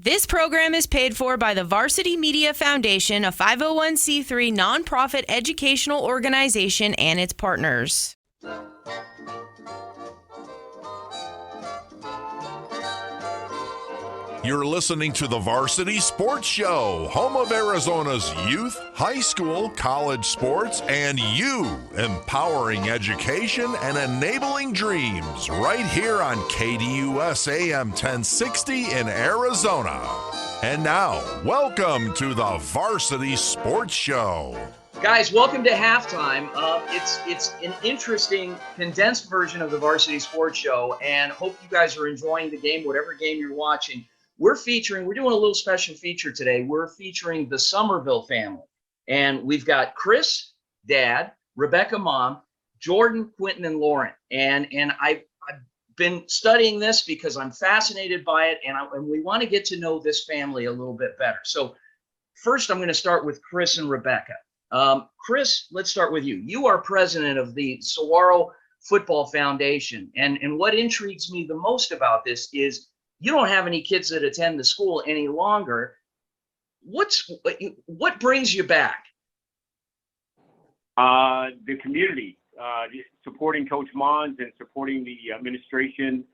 This program is paid for by the Varsity Media Foundation, a 501c3 nonprofit educational organization, and its partners. You're listening to the Varsity Sports Show, home of Arizona's youth, high school, college sports, and you, empowering education and enabling dreams, right here on KDUS AM 1060 in Arizona. And now, welcome to the Varsity Sports Show. Guys, welcome to halftime. It's an interesting, condensed version of the Varsity Sports Show, and hope you guys are enjoying the game, whatever game you're watching. We're doing a little special feature today. We're featuring the Somerville family. And we've got Chris, Dad, Rebecca, Mom, Jordan, Quintin, and Lauren. And I've been studying this because I'm fascinated by it, and we want to get to know this family a little bit better. So first, I'm going to start with Chris and Rebecca. Chris, let's start with you. You are president of the Saguaro Football Foundation. And what intrigues me the most about this is you don't have any kids that attend the school any longer. What brings you back? The community, supporting Coach Mons and supporting the administration,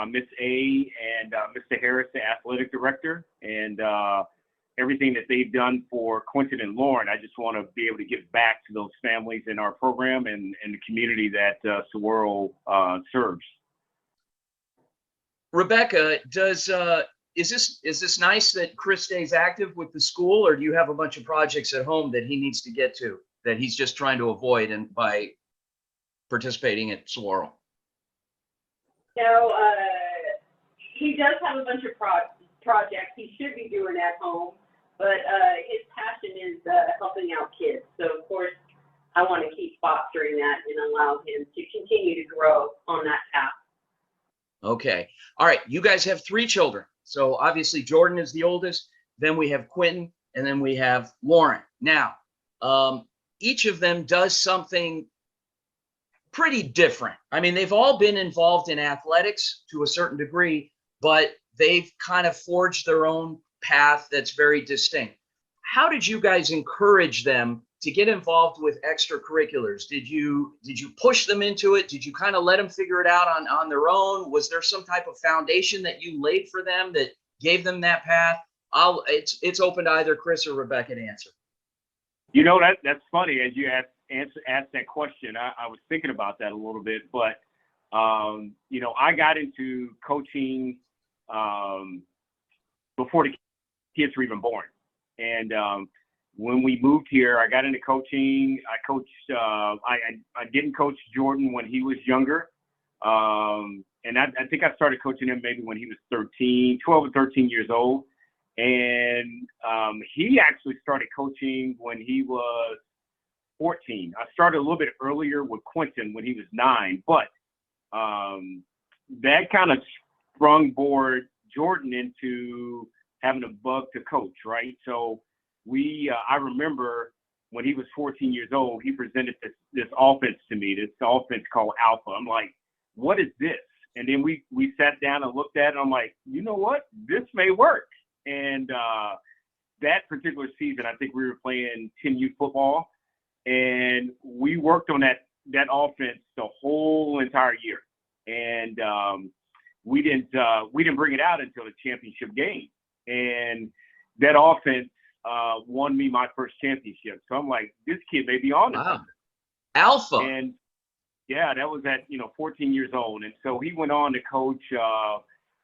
Miss A and Mr. Harris, the athletic director, and everything that they've done for Quintin and Lauren. I just want to be able to give back to those families in our program and the community that Saguaro serves. Rebecca, is this nice that Chris stays active with the school, or do you have a bunch of projects at home that he needs to get to that he's just trying to avoid and by participating at Saguaro? No, he does have a bunch of projects he should be doing at home, but his passion is helping out kids. So of course, I want to keep fostering that and allow him to continue to grow on that path. Okay. All right. You guys have 3 children. So obviously Jordan is the oldest. Then we have Quintin, and then we have Lauren. Now, each of them does something pretty different. I mean, they've all been involved in athletics to a certain degree, but they've kind of forged their own path that's very distinct. How did you guys encourage them to get involved with extracurriculars? Did you push them into it? Did you kind of let them figure it out on their own? Was there some type of foundation that you laid for them that gave them that path? It's open to either Chris or Rebecca to answer. You know, that's funny. As you asked that question, I was thinking about that a little bit. But, you know, I got into coaching before the kids were even born. And when we moved here, I got into coaching. I coached. I didn't coach Jordan when he was younger, and I think I started coaching him maybe when he was 12 or 13 years old. And he actually started coaching when he was 14. I started a little bit earlier with Quintin when he was 9, but that kind of sprung board Jordan into having a bug to coach, right? So I remember when he was 14 years old, he presented this offense to me, this offense called Alpha. I'm like, what is this? And then we sat down and looked at it. I'm like, you know what? This may work. And that particular season, I think we were playing 10U football, and we worked on that offense the whole entire year. And we didn't bring it out until the championship game. And that offense won me my first championship. So I'm like, this kid may be on to something. Alpha. And yeah, that was at 14 years old. And so he went on to coach.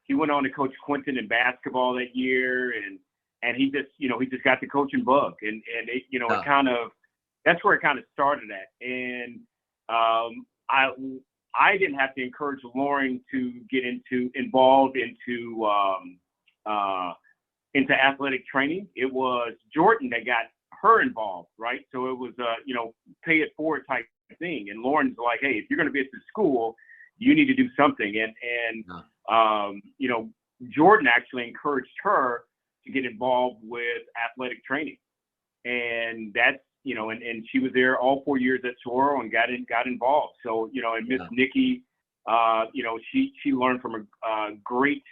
He went on to coach Quintin in basketball that year, and he just got the coaching bug, and it, it kind of, that's where it kind of started at. And I didn't have to encourage Lauren to get involved into athletic training. It was Jordan that got her involved, right? So it was pay it forward type thing. And Lauren's like, hey, if you're going to be at the school, you need to do something. And Jordan actually encouraged her to get involved with athletic training. And that's, and she was there all 4 years at Saguaro and got involved. So, and Miss Nikki, she learned from a great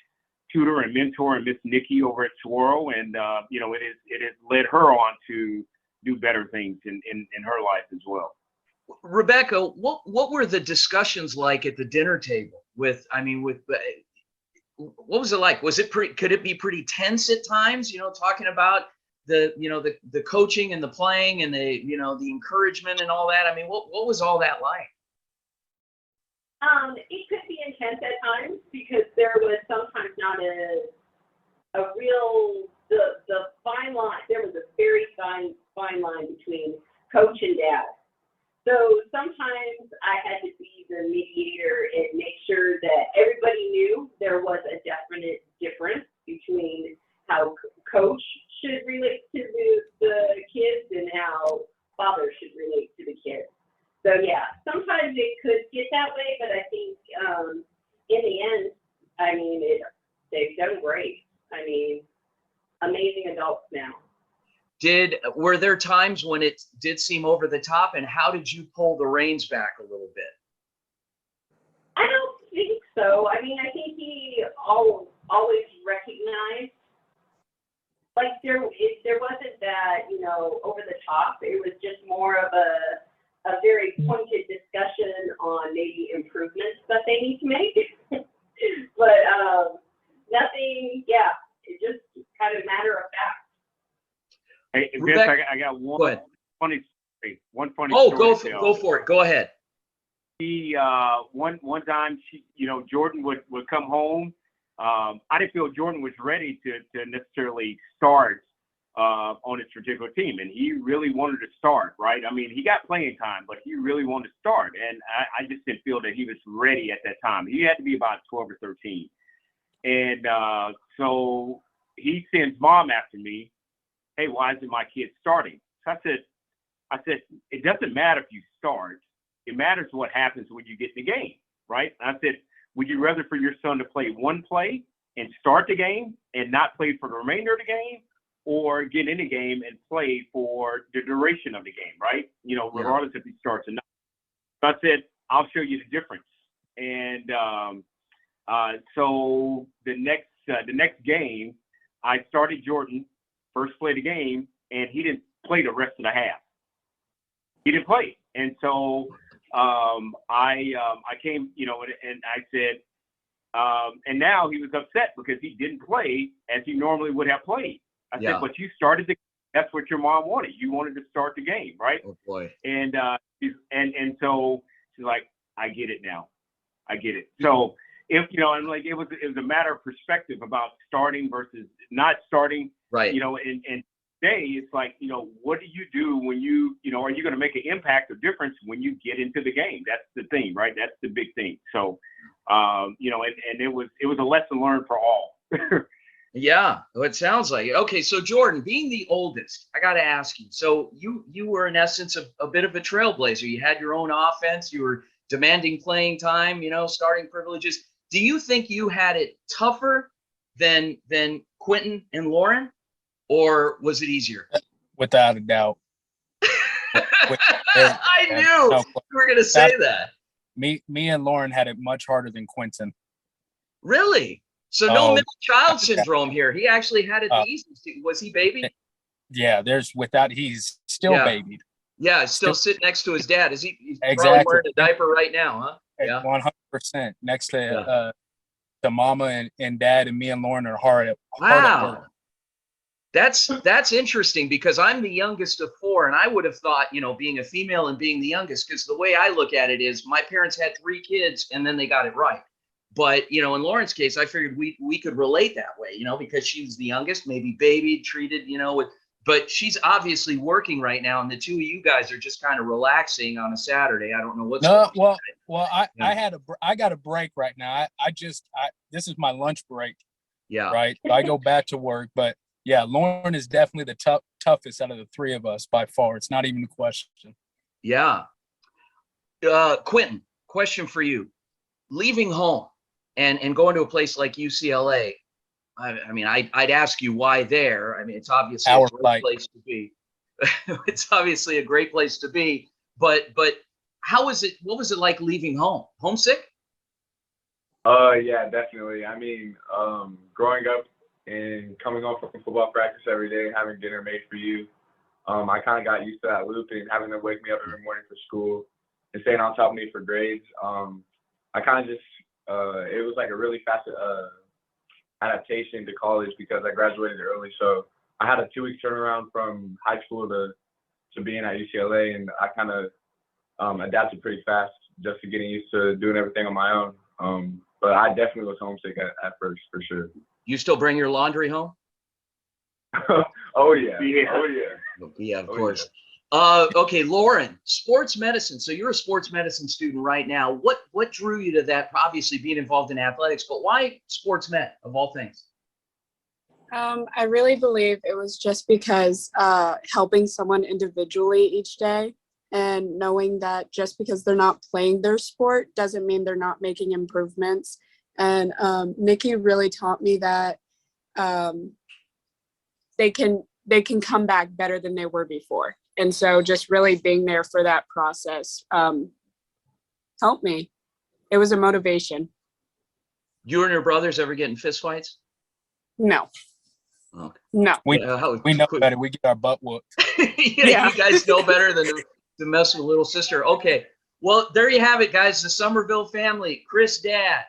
tutor and mentor and Miss Nikki over at Swirl, and it has led her on to do better things in her life as well. Rebecca, what were the discussions like at the dinner table what was it like? Was it could it be pretty tense at times, talking about the coaching and the playing and the encouragement and all that? I mean, what was all that like? It could be intense at times because there was sometimes not a real the fine line. There was a very fine line between coach and dad. So sometimes I had to be the mediator and make sure that everybody knew there was a definite difference between how coach should relate to the kids and how father should relate to the kids. So yeah, sometimes it could get that way, but I think in the end, I mean, they've done great. I mean, amazing adults now. Were there times when it did seem over the top, and how did you pull the reins back a little bit? I don't think so. I mean, I think he always recognized, like there wasn't that, over the top. It was just more of a very pointed discussion on maybe improvements that they need to make. But nothing, yeah, it just kind of matter of fact. Hey, Vince, I got one funny story. Go for it. Go ahead. He one time Jordan would come home. I didn't feel Jordan was ready to necessarily start on his particular team, and he really wanted to start. Right? I mean, he got playing time, but he really wanted to start, and I just didn't feel that he was ready at that time. He had to be about 12 or 13, and so he sends mom after me. Hey, why isn't my kid starting? So I said, it doesn't matter if you start. It matters what happens when you get in the game, right? I said, would you rather for your son to play one play and start the game and not play for the remainder of the game, or get in the game and play for the duration of the game, right? Regardless if he starts or not. So I said, I'll show you the difference. And so the next game, I started Jordan, first play of the game, and he didn't play the rest of the half. He didn't play. And so I came, and I said, and now he was upset because he didn't play as he normally would have played. I said, but you started the game. That's what your mom wanted. You wanted to start the game, right? Oh boy. And so she's like, I get it now. I get it. So if and like it was a matter of perspective about starting versus not starting. Right. And today it's like, what do you do when are you going to make an impact or difference when you get into the game? That's the thing, right? That's the big thing. So, and it was a lesson learned for all. Yeah, it sounds like it. Okay, so Jordan, being the oldest, I got to ask you. So you were in essence a bit of a trailblazer. You had your own offense. You were demanding playing time. Starting privileges. Do you think you had it tougher than Quintin and Lauren, or was it easier? Without a doubt. I knew you were going to say that. Me and Lauren had it much harder than Quintin. Really? So no middle child syndrome here. He actually had it the easiest. Was he baby? Yeah, he's still babied. Yeah, still sitting next to his dad. He's exactly. Probably wearing a diaper right now, huh? Yeah. 100% next to mama and dad, and me and Lauren are hard at work. That's interesting because I'm the youngest of four, and I would have thought, being a female and being the youngest, because the way I look at it is my parents had 3 kids and then they got it right. But, in Lauren's case, I figured we could relate that way, because she was the youngest, maybe babied, treated, but she's obviously working right now. And the two of you guys are just kind of relaxing on a Saturday. I don't know what's going on. Well, I got a break right now. This is my lunch break. Yeah. Right. I go back to work, but yeah, Lauren is definitely the toughest out of the 3 of us by far. It's not even a question. Yeah. Quintin, question for you. Leaving home and going to a place like UCLA, I mean, I'd ask you why there. I mean, it's obviously a great place to be. It's obviously a great place to be. But how was it? What was it like leaving home? Homesick? Yeah, definitely. I mean, growing up and coming home from football practice every day, having dinner made for you, I kind of got used to that loop and having them wake me up every morning for school and staying on top of me for grades. I kind of just, it was like a really fast adaptation to college because I graduated early. So I had a 2-week turnaround from high school to being at UCLA, and I kind of adapted pretty fast just to getting used to doing everything on my own. But I definitely was homesick at first, for sure. You still bring your laundry home? Oh, yeah. Yeah. Oh, yeah. Yeah, of Oh, course. Okay, Lauren, sports medicine. So you're a sports medicine student right now. What drew you to that? Obviously being involved in athletics, but why sports med of all things? I really believe it was just because helping someone individually each day and knowing that just because they're not playing their sport doesn't mean they're not making improvements. And Nikki really taught me that they can come back better than they were before. And so just really being there for that process helped me. It was a motivation. You and your brothers ever get in fistfights? No. Okay. No. We know better. We get our butt whooped. Yeah, you guys know better than to mess with little sister. Okay. Well, there you have it, guys. The Somerville family, Chris dad,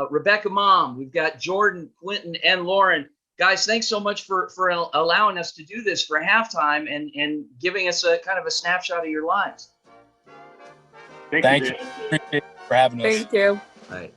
Rebecca mom. We've got Jordan, Quintin, and Lauren. Guys, thanks so much for allowing us to do this for halftime and giving us a kind of a snapshot of your lives. Thank you. Appreciate it for having us. Thank you. All right.